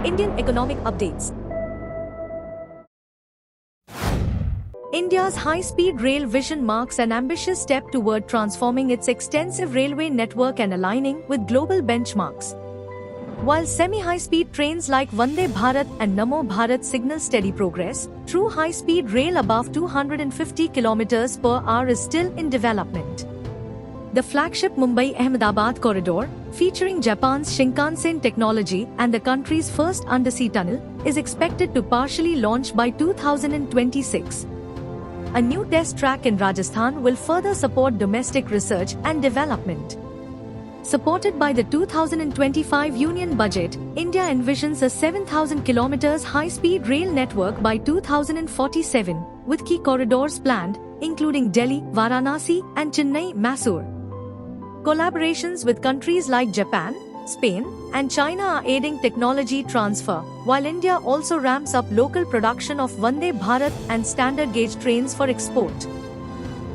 Indian economic updates. India's high-speed rail vision marks an ambitious step toward transforming its extensive railway network and aligning with global benchmarks. While semi-high-speed trains like Vande Bharat and Namo Bharat signal steady progress, true high-speed rail above 250 km per hour is still in development. The flagship Mumbai-Ahmedabad corridor, featuring Japan's Shinkansen technology and the country's first undersea tunnel, is expected to partially launch by 2026. A new test track in Rajasthan will further support domestic research and development. Supported by the 2025 Union Budget, India envisions a 7,000 km high-speed rail network by 2047, with key corridors planned, including Delhi, Varanasi, and Chennai-Mysore. Collaborations with countries like Japan, Spain, and China are aiding technology transfer, while India also ramps up local production of Vande Bharat and standard gauge trains for export.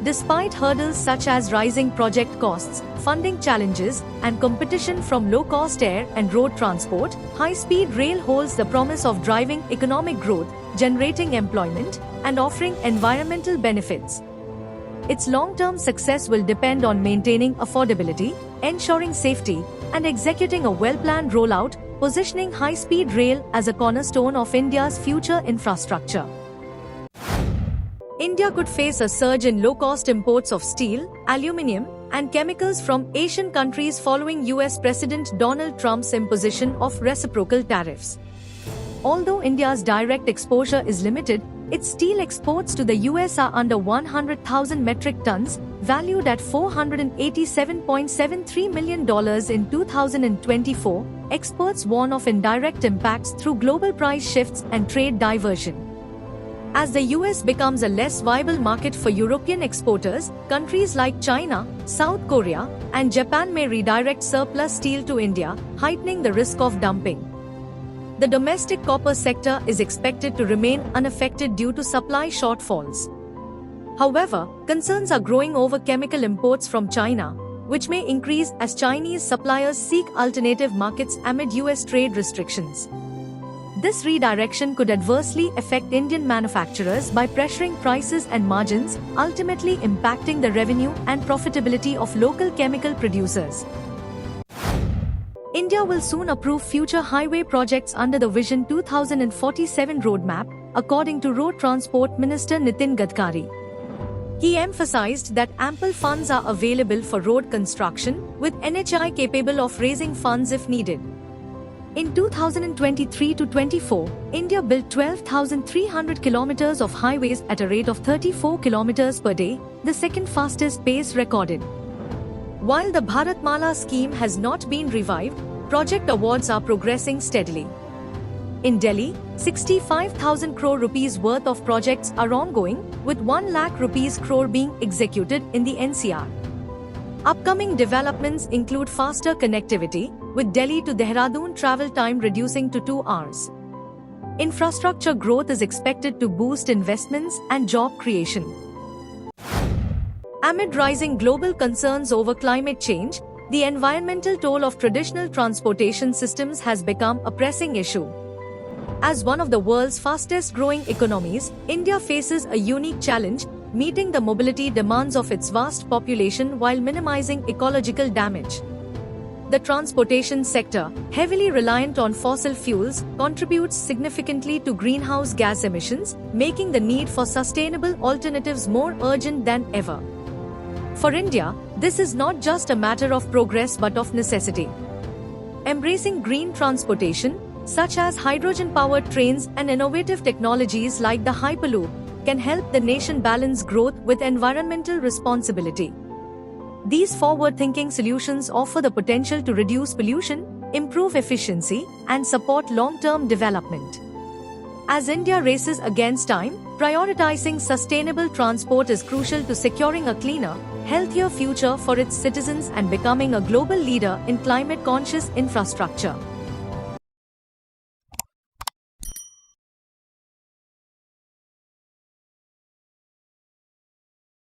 Despite hurdles such as rising project costs, funding challenges, and competition from low-cost air and road transport, high-speed rail holds the promise of driving economic growth, generating employment, and offering environmental benefits. Its long-term success will depend on maintaining affordability, ensuring safety, and executing a well-planned rollout, positioning high-speed rail as a cornerstone of India's future infrastructure. India could face a surge in low-cost imports of steel, aluminium, and chemicals from Asian countries following US President Donald Trump's imposition of reciprocal tariffs. Although India's direct exposure is limited, its steel exports to the US are under 100,000 metric tons, valued at $487.73 million in 2024. Experts warn of indirect impacts through global price shifts and trade diversion. As the US becomes a less viable market for European exporters, countries like China, South Korea, and Japan may redirect surplus steel to India, heightening the risk of dumping. The domestic copper sector is expected to remain unaffected due to supply shortfalls. However, concerns are growing over chemical imports from China, which may increase as Chinese suppliers seek alternative markets amid US trade restrictions. This redirection could adversely affect Indian manufacturers by pressuring prices and margins, ultimately impacting the revenue and profitability of local chemical producers. India will soon approve future highway projects under the Vision 2047 roadmap, according to Road Transport Minister Nitin Gadkari. He emphasized that ample funds are available for road construction, with NHAI capable of raising funds if needed. In 2023-24, India built 12,300 kilometers of highways at a rate of 34 kilometers per day, the second fastest pace recorded. While the Bharatmala scheme has not been revived, project awards are progressing steadily. In Delhi, 65,000 crore rupees worth of projects are ongoing, with 1 lakh rupees crore being executed in the NCR. Upcoming developments include faster connectivity, with Delhi to Dehradun travel time reducing to 2 hours. Infrastructure growth is expected to boost investments and job creation. Amid rising global concerns over climate change, the environmental toll of traditional transportation systems has become a pressing issue. As one of the world's fastest-growing economies, India faces a unique challenge, meeting the mobility demands of its vast population while minimizing ecological damage. The transportation sector, heavily reliant on fossil fuels, contributes significantly to greenhouse gas emissions, making the need for sustainable alternatives more urgent than ever. For India, this is not just a matter of progress but of necessity. Embracing green transportation, such as hydrogen-powered trains and innovative technologies like the Hyperloop, can help the nation balance growth with environmental responsibility. These forward-thinking solutions offer the potential to reduce pollution, improve efficiency, and support long-term development. As India races against time, prioritizing sustainable transport is crucial to securing a cleaner, healthier future for its citizens and becoming a global leader in climate-conscious infrastructure.